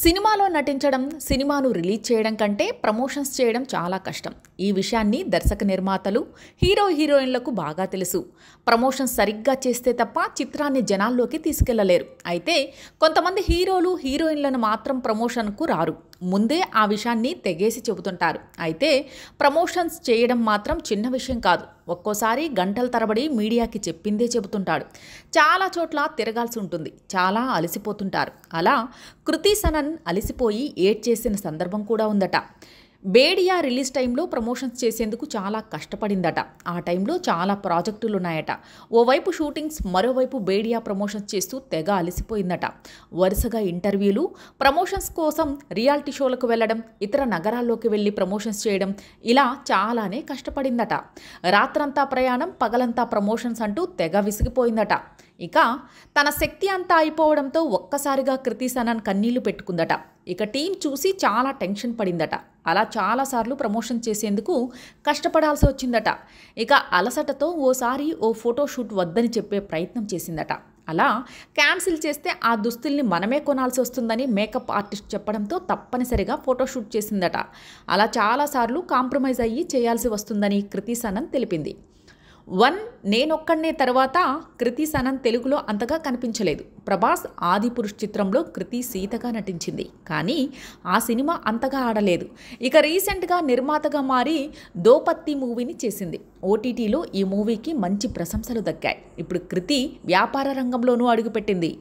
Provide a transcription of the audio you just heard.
సినిమాలో నటించడం, సినిమాను రిలీజ్ చేయడం కంటే ప్రమోషన్స్ చేయడం చాలా కష్టం. ఈ విషయాన్ని దర్శక నిర్మాతలు, హీరోయిన్లకు బాగా తెలుసు. ప్రమోషన్స్ సరిగ్గా చేస్తే తప్ప చిత్రాన్ని జనాల్లోకి తీసుకెళ్లలేరు. అయితే కొంతమంది హీరోలు, హీరోయిన్లను మాత్రం ప్రమోషన్కు రారు. ముందే ఆ విషయాన్ని తెగేసి చెబుతుంటారు. అయితే ప్రమోషన్స్ చేయడం మాత్రం చిన్న విషయం కాదు. ఒక్కోసారి గంటల తరబడి మీడియాకి చెప్పిందే చెబుతుంటాడు. చాలా చోట్ల తిరగాల్సి ఉంటుంది. చాలా అలసిపోతుంటారు. అలా కృతి సనన్ అలసిపోయి ఏడ్చేసిన సందర్భం కూడా ఉందట. బేడియా రిలీజ్ టైంలో ప్రమోషన్స్ చేసేందుకు చాలా కష్టపడిందట. ఆ టైంలో చాలా ప్రాజెక్టులు ఉన్నాయట. ఓవైపు షూటింగ్స్, మరోవైపు బేడియా ప్రమోషన్స్ చేస్తూ తెగ అలసిపోయిందట. వరుసగా ఇంటర్వ్యూలు, ప్రమోషన్స్ కోసం రియాలిటీ షోలకు వెళ్ళడం, ఇతర నగరాల్లోకి వెళ్ళి ప్రమోషన్స్ చేయడం, ఇలా చాలానే కష్టపడిందట. రాత్రంతా ప్రయాణం, పగలంతా ప్రమోషన్స్ అంటూ తెగ విసిగిపోయిందట. ఇక తన శక్తి అంతా అయిపోవడంతో ఒక్కసారిగా కృతి సనన్ కన్నీళ్లు పెట్టుకుందట. ఇక టీం చూసి చాలా టెన్షన్ పడిందట. అలా చాలాసార్లు ప్రమోషన్ చేసేందుకు కష్టపడాల్సి వచ్చిందట. ఇక అలసటతో ఓసారి ఓ ఫోటోషూట్ వద్దని చెప్పే ప్రయత్నం చేసిందట. అలా క్యాన్సిల్ చేస్తే ఆ దుస్తుల్ని మనమే కొనాల్సి వస్తుందని మేకప్ ఆర్టిస్ట్ చెప్పడంతో తప్పనిసరిగా ఫోటోషూట్ చేసిందట. అలా చాలాసార్లు కాంప్రమైజ్ అయ్యి చేయాల్సి వస్తుందని కృతి సనన్ తెలిపింది. నేనొక్కడినే తర్వాత కృతి సనన్ తెలుగులో అంతగా కనిపించలేదు. ప్రభాస్ ఆదిపురుష్ చిత్రంలో కృతి సీతగా నటించింది. కానీ ఆ సినిమా అంతగా ఆడలేదు. ఇక రీసెంట్గా నిర్మాతగా మారి దోపత్తి మూవీని చేసింది. ఓటీటీలో ఈ మూవీకి మంచి ప్రశంసలు దక్కాయి. ఇప్పుడు కృతి వ్యాపార రంగంలోనూ అడుగుపెట్టింది.